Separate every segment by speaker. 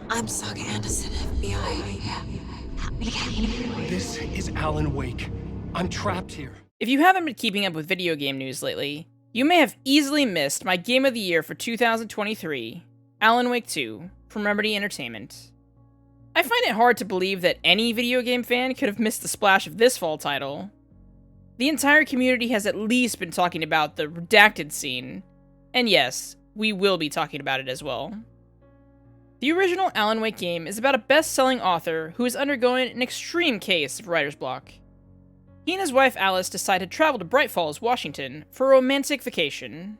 Speaker 1: I'm Saga Anderson, FBI.
Speaker 2: This is Alan Wake. I'm trapped here.
Speaker 3: If you haven't been keeping up with video game news lately, you may have easily missed my Game of the Year for 2023, Alan Wake 2, from Remedy Entertainment. I find it hard to believe that any video game fan could have missed the splash of this fall title. The entire community has at least been talking about the redacted scene, and yes, we will be talking about it as well. The original Alan Wake game is about a best-selling author who is undergoing an extreme case of writer's block. He and his wife Alice decide to travel to Bright Falls, Washington, for a romantic vacation.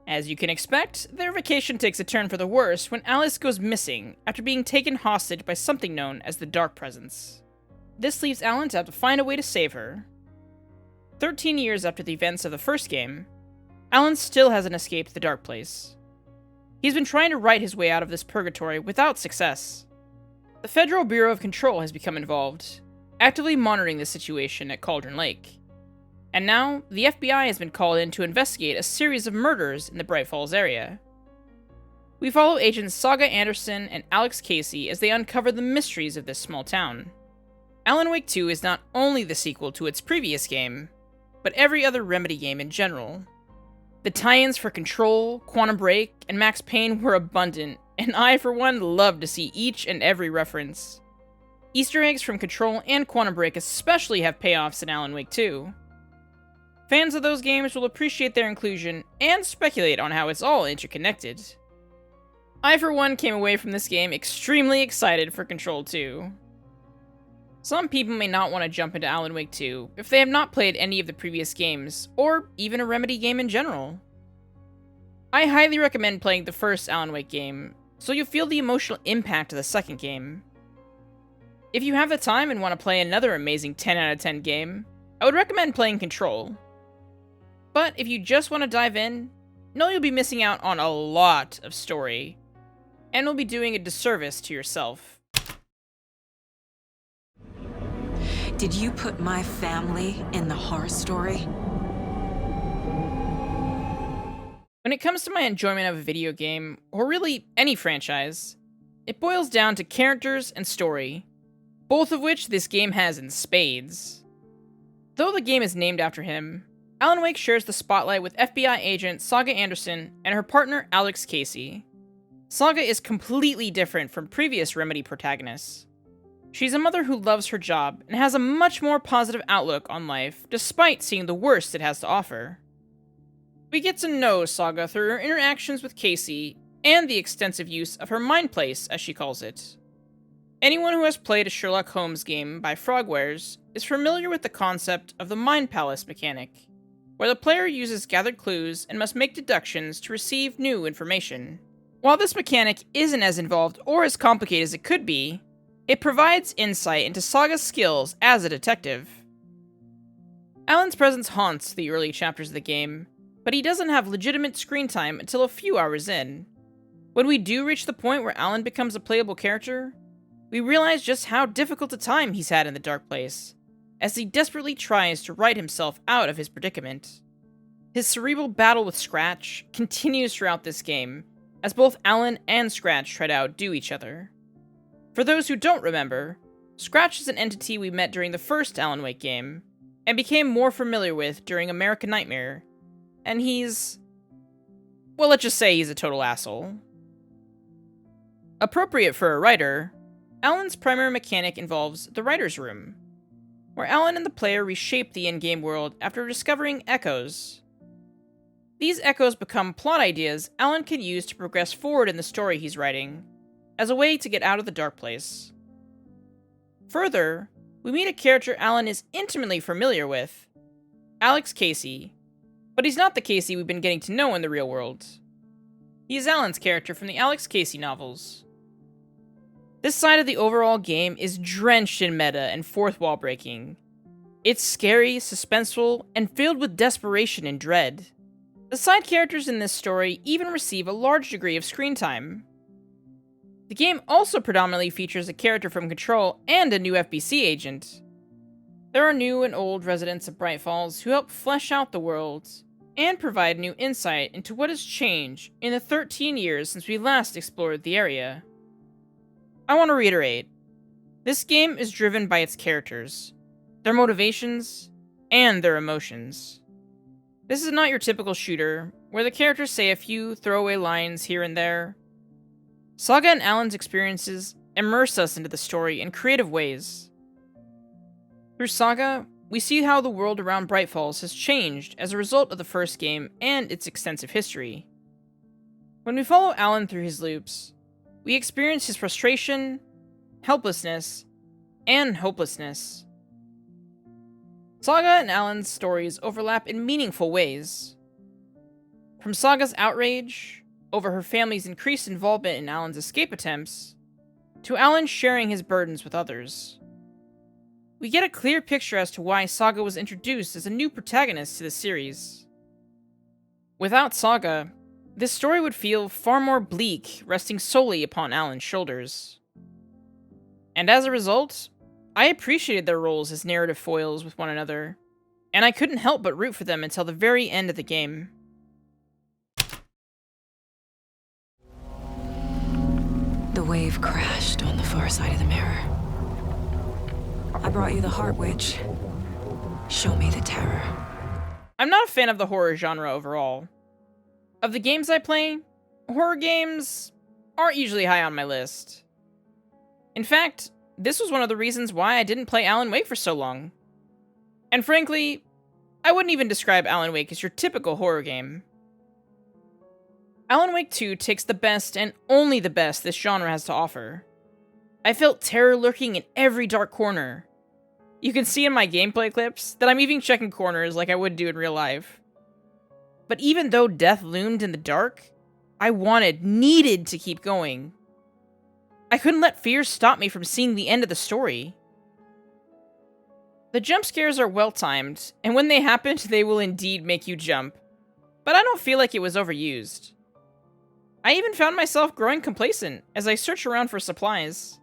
Speaker 3: As you can expect, their vacation takes a turn for the worse when Alice goes missing after being taken hostage by something known as the Dark Presence. This leaves Alan to have to find a way to save her. 13 years after the events of the first game, Alan still hasn't escaped the Dark Place. He's been trying to write his way out of this purgatory without success. The Federal Bureau of Control has become involved, actively monitoring the situation at Cauldron Lake. And now, the FBI has been called in to investigate a series of murders in the Bright Falls area. We follow agents Saga Anderson and Alex Casey as they uncover the mysteries of this small town. Alan Wake 2 is not only the sequel to its previous game, but every other Remedy game in general. The tie-ins for Control, Quantum Break, and Max Payne were abundant, and I, for one, love to see each and every reference. Easter eggs from Control and Quantum Break especially have payoffs in Alan Wake 2. Fans of those games will appreciate their inclusion and speculate on how it's all interconnected. I, for one, came away from this game extremely excited for Control 2. Some people may not want to jump into Alan Wake 2 if they have not played any of the previous games, or even a Remedy game in general. I highly recommend playing the first Alan Wake game, so you'll feel the emotional impact of the second game. If you have the time and want to play another amazing 10 out of 10 game, I would recommend playing Control. But if you just want to dive in, know you'll be missing out on a lot of story, and will be doing a disservice to yourself.
Speaker 1: Did you put my family in the horror story?
Speaker 3: When it comes to my enjoyment of a video game, or really any franchise, it boils down to characters and story, both of which this game has in spades. Though the game is named after him, Alan Wake shares the spotlight with FBI agent Saga Anderson and her partner Alex Casey. Saga is completely different from previous Remedy protagonists. She's a mother who loves her job and has a much more positive outlook on life despite seeing the worst it has to offer. We get to know Saga through her interactions with Casey and the extensive use of her Mind Place, as she calls it. Anyone who has played a Sherlock Holmes game by Frogwares is familiar with the concept of the Mind Palace mechanic, where the player uses gathered clues and must make deductions to receive new information. While this mechanic isn't as involved or as complicated as it could be, it provides insight into Saga's skills as a detective. Alan's presence haunts the early chapters of the game, but he doesn't have legitimate screen time until a few hours in. When we do reach the point where Alan becomes a playable character, we realize just how difficult a time he's had in the Dark Place, as he desperately tries to write himself out of his predicament. His cerebral battle with Scratch continues throughout this game, as both Alan and Scratch try to outdo each other. For those who don't remember, Scratch is an entity we met during the first Alan Wake game, and became more familiar with during American Nightmare, and he's... well, let's just say he's a total asshole. Appropriate for a writer, Alan's primary mechanic involves the Writer's Room, where Alan and the player reshape the in-game world after discovering echoes. These echoes become plot ideas Alan can use to progress forward in the story he's writing, as a way to get out of the Dark Place. Further, we meet a character Alan is intimately familiar with, Alex Casey, but he's not the Casey we've been getting to know in the real world. He is Alan's character from the Alex Casey novels. This side of the overall game is drenched in meta and fourth wall breaking. It's scary, suspenseful, and filled with desperation and dread. The side characters in this story even receive a large degree of screen time. The game also predominantly features a character from Control and a new FBC agent. There are new and old residents of Bright Falls who help flesh out the world, and provide new insight into what has changed in the 13 years since we last explored the area. I want to reiterate, this game is driven by its characters, their motivations, and their emotions. This is not your typical shooter, where the characters say a few throwaway lines here and there. Saga and Alan's experiences immerse us into the story in creative ways. Through Saga, we see how the world around Bright Falls has changed as a result of the first game and its extensive history. When we follow Alan through his loops, we experience his frustration, helplessness, and hopelessness. Saga and Alan's stories overlap in meaningful ways. From Saga's outrage over her family's increased involvement in Alan's escape attempts, to Alan sharing his burdens with others. We get a clear picture as to why Saga was introduced as a new protagonist to the series. Without Saga, this story would feel far more bleak, resting solely upon Alan's shoulders. And as a result, I appreciated their roles as narrative foils with one another, and I couldn't help but root for them until the very end of the game.
Speaker 1: The wave crashed on the far side of the mirror. I brought you the Heart Witch. Show me the terror.
Speaker 3: I'm not a fan of the horror genre overall. Of the games I play, horror games aren't usually high on my list. In fact, this was one of the reasons why I didn't play Alan Wake for so long. And frankly, I wouldn't even describe Alan Wake as your typical horror game. Alan Wake 2 takes the best and only the best this genre has to offer. I felt terror lurking in every dark corner. You can see in my gameplay clips that I'm even checking corners like I would do in real life. But even though death loomed in the dark, I needed to keep going. I couldn't let fear stop me from seeing the end of the story. The jump scares are well timed, and when they happen, they will indeed make you jump. But I don't feel like it was overused. I even found myself growing complacent as I searched around for supplies,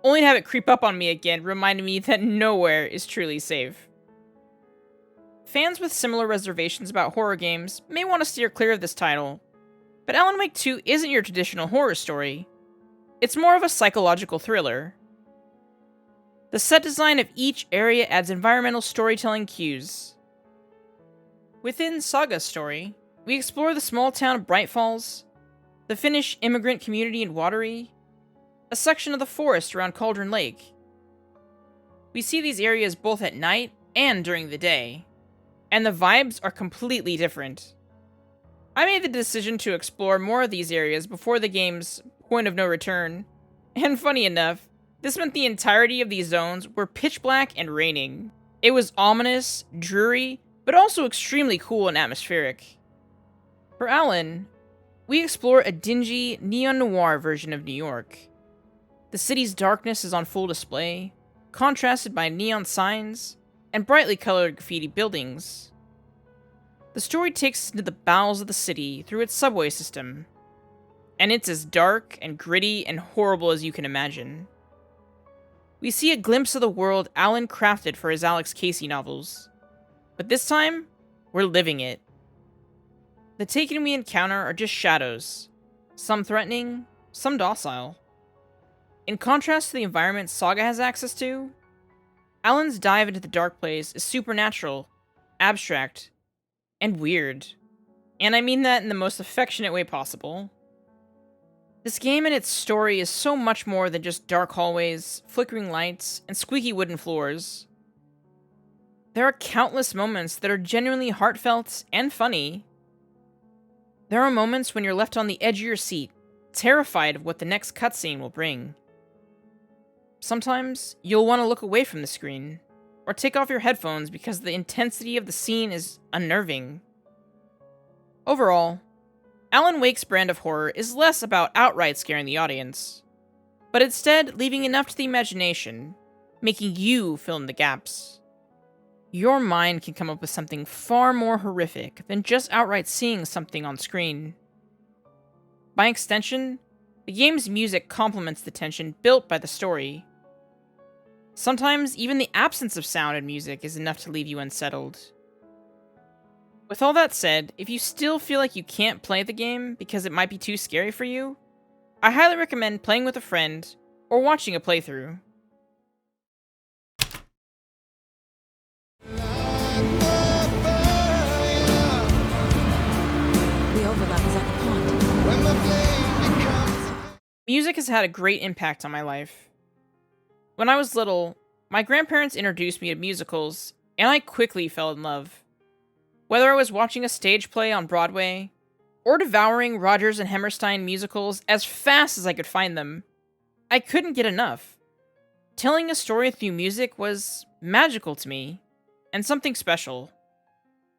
Speaker 3: only to have it creep up on me again, reminding me that nowhere is truly safe. Fans with similar reservations about horror games may want to steer clear of this title, but Alan Wake 2 isn't your traditional horror story. It's more of a psychological thriller. The set design of each area adds environmental storytelling cues. Within Saga's story, we explore the small town of Bright Falls, the Finnish immigrant community in Watery, a section of the forest around Cauldron Lake. We see these areas both at night and during the day, and the vibes are completely different. I made the decision to explore more of these areas before the game's point of no return, and funny enough, this meant the entirety of these zones were pitch black and raining. It was ominous, dreary, but also extremely cool and atmospheric. For Alan, we explore a dingy, neo-noir version of New York. The city's darkness is on full display, contrasted by neon signs and brightly colored graffiti buildings. The story takes us into the bowels of the city through its subway system, and it's as dark and gritty and horrible as you can imagine. We see a glimpse of the world Alan crafted for his Alex Casey novels, but this time, we're living it. The Taken we encounter are just shadows, some threatening, some docile. In contrast to the environment Saga has access to, Alan's dive into the dark place is supernatural, abstract, and weird. And I mean that in the most affectionate way possible. This game and its story is so much more than just dark hallways, flickering lights, and squeaky wooden floors. There are countless moments that are genuinely heartfelt and funny. There are moments when you're left on the edge of your seat, terrified of what the next cutscene will bring. Sometimes, you'll want to look away from the screen, or take off your headphones because the intensity of the scene is unnerving. Overall, Alan Wake's brand of horror is less about outright scaring the audience, but instead leaving enough to the imagination, making you fill in the gaps. Your mind can come up with something far more horrific than just outright seeing something on screen. By extension, the game's music complements the tension built by the story. Sometimes, even the absence of sound and music is enough to leave you unsettled. With all that said, if you still feel like you can't play the game because it might be too scary for you, I highly recommend playing with a friend or watching a playthrough.
Speaker 1: The overlap is at the pond.
Speaker 3: Music has had a great impact on my life. When I was little, my grandparents introduced me to musicals, and I quickly fell in love. Whether I was watching a stage play on Broadway, or devouring Rodgers and Hammerstein musicals as fast as I could find them, I couldn't get enough. Telling a story through music was magical to me, and something special.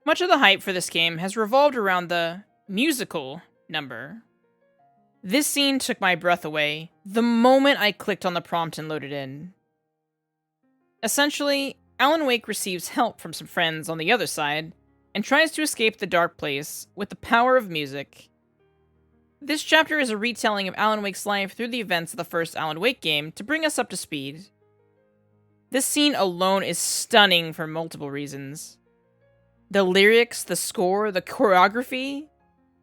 Speaker 3: Much of the hype for this game has revolved around the musical number. This scene took my breath away the moment I clicked on the prompt and loaded in. Essentially, Alan Wake receives help from some friends on the other side, and tries to escape the dark place with the power of music. This chapter is a retelling of Alan Wake's life through the events of the first Alan Wake game to bring us up to speed. This scene alone is stunning for multiple reasons. The lyrics, the score, the choreography?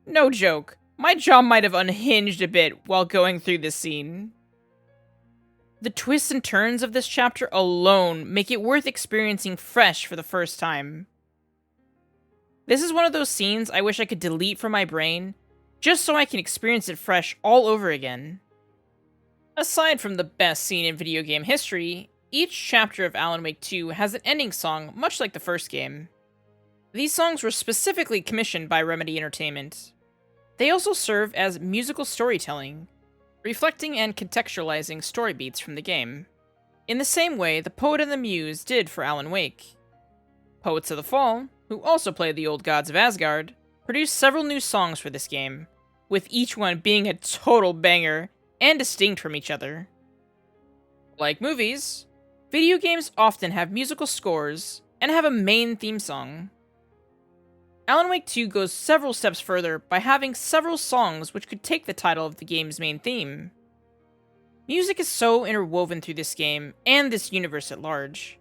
Speaker 3: No joke, my jaw might have unhinged a bit while going through this scene. The twists and turns of this chapter alone make it worth experiencing fresh for the first time. This is one of those scenes I wish I could delete from my brain, just so I can experience it fresh all over again. Aside from the best scene in video game history, each chapter of Alan Wake 2 has an ending song much like the first game. These songs were specifically commissioned by Remedy Entertainment. They also serve as musical storytelling, reflecting and contextualizing story beats from the game, in the same way the Poet and the Muse did for Alan Wake. Poets of the Fall, who also played the Old Gods of Asgard, produced several new songs for this game, with each one being a total banger and distinct from each other. Like movies, video games often have musical scores and have a main theme song. Alan Wake 2 goes several steps further by having several songs which could take the title of the game's main theme. Music is so interwoven through this game and this universe at large.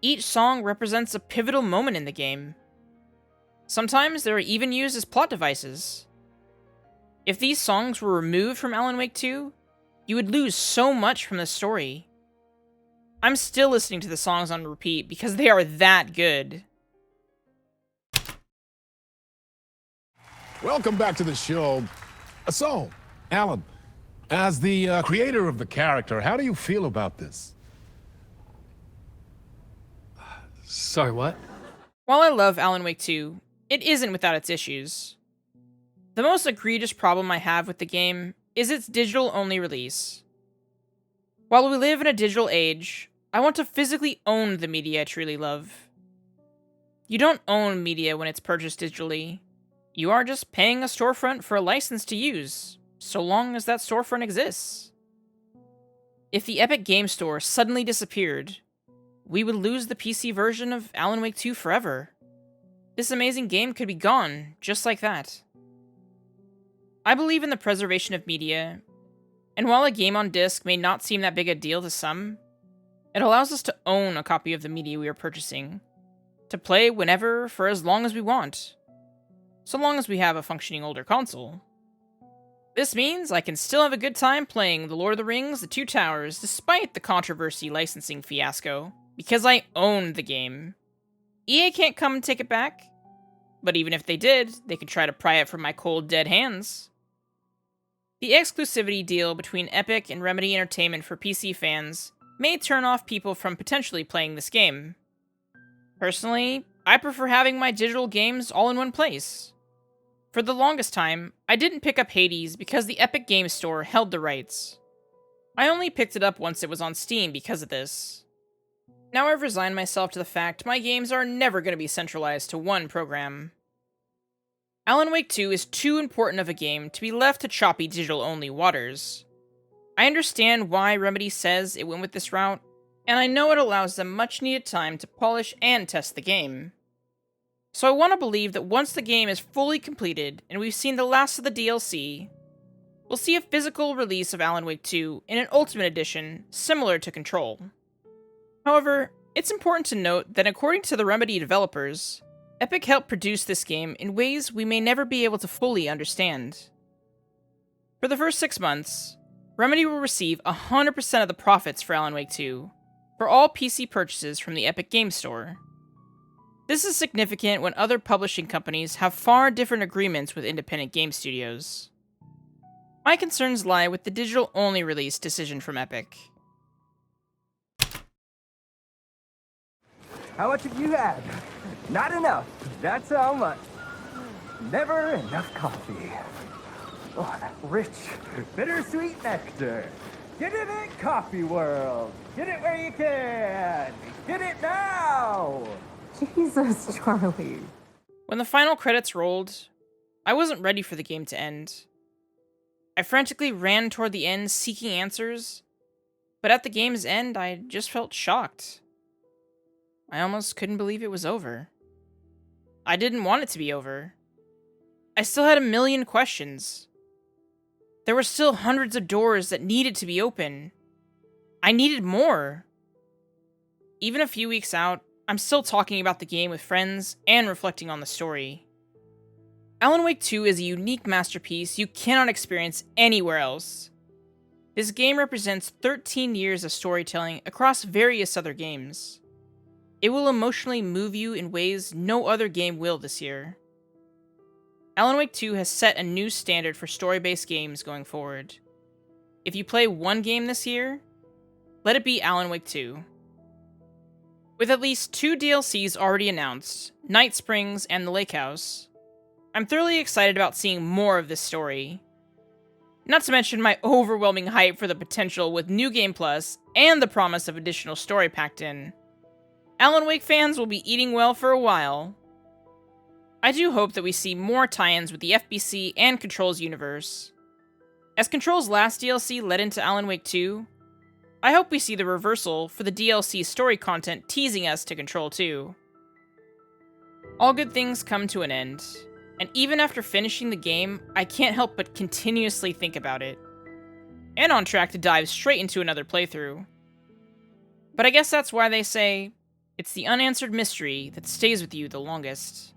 Speaker 3: Each song represents a pivotal moment in the game. Sometimes they are even used as plot devices. If these songs were removed from Alan Wake 2, you would lose so much from the story. I'm still listening to the songs on repeat because they are that good.
Speaker 4: Welcome back to the show. So, Alan, as the creator of the character, how do you feel about this?
Speaker 2: Sorry, what?
Speaker 3: While I love Alan Wake 2, it isn't without its issues. The most egregious problem I have with the game is its digital-only release. While we live in a digital age, I want to physically own the media I truly love. You don't own media when it's purchased digitally. You are just paying a storefront for a license to use, so long as that storefront exists. If the Epic Game Store suddenly disappeared, we would lose the PC version of Alan Wake 2 forever. This amazing game could be gone, just like that. I believe in the preservation of media, and while a game on disc may not seem that big a deal to some, it allows us to own a copy of the media we are purchasing, to play whenever for as long as we want, so long as we have a functioning older console. This means I can still have a good time playing The Lord of the Rings: The Two Towers despite the controversy licensing fiasco, because I own the game. EA can't come and take it back, but even if they did, they could try to pry it from my cold, dead hands. The exclusivity deal between Epic and Remedy Entertainment for PC fans may turn off people from potentially playing this game. Personally, I prefer having my digital games all in one place. For the longest time, I didn't pick up Hades because the Epic Game Store held the rights. I only picked it up once it was on Steam because of this. Now I've resigned myself to the fact my games are never going to be centralized to one program. Alan Wake 2 is too important of a game to be left to choppy digital-only waters. I understand why Remedy says it went with this route, and I know it allows them much-needed time to polish and test the game. So I want to believe that once the game is fully completed and we've seen the last of the DLC, we'll see a physical release of Alan Wake 2 in an Ultimate Edition similar to Control. However, it's important to note that according to the Remedy developers, Epic helped produce this game in ways we may never be able to fully understand. For the first 6 months, Remedy will receive 100% of the profits for Alan Wake 2 for all PC purchases from the Epic Games Store. This is significant when other publishing companies have far different agreements with independent game studios. My concerns lie with the digital-only release decision from Epic.
Speaker 5: How much have you had? Not enough. That's how much. Never enough coffee. Oh, that rich, bittersweet nectar. Get it in Coffee World. Get it where you can. Get it now.
Speaker 6: Jesus, Charlie.
Speaker 3: When the final credits rolled, I wasn't ready for the game to end. I frantically ran toward the end seeking answers, but at the game's end, I just felt shocked. I almost couldn't believe it was over. I didn't want it to be over. I still had a million questions. There were still hundreds of doors that needed to be open. I needed more. Even a few weeks out, I'm still talking about the game with friends and reflecting on the story. Alan Wake 2 is a unique masterpiece you cannot experience anywhere else. This game represents 13 years of storytelling across various other games. It will emotionally move you in ways no other game will this year. Alan Wake 2 has set a new standard for story-based games going forward. If you play one game this year, let it be Alan Wake 2. With at least 2 DLCs already announced, Night Springs and The Lake House, I'm thoroughly excited about seeing more of this story. Not to mention my overwhelming hype for the potential with New Game Plus and the promise of additional story packed in. Alan Wake fans will be eating well for a while. I do hope that we see more tie-ins with the FBC and Control's universe. As Control's last DLC led into Alan Wake 2, I hope we see the reversal for the DLC story content teasing us to Control 2. All good things come to an end, and even after finishing the game, I can't help but continuously think about it. And on track to dive straight into another playthrough. But I guess that's why they say, it's the unanswered mystery that stays with you the longest.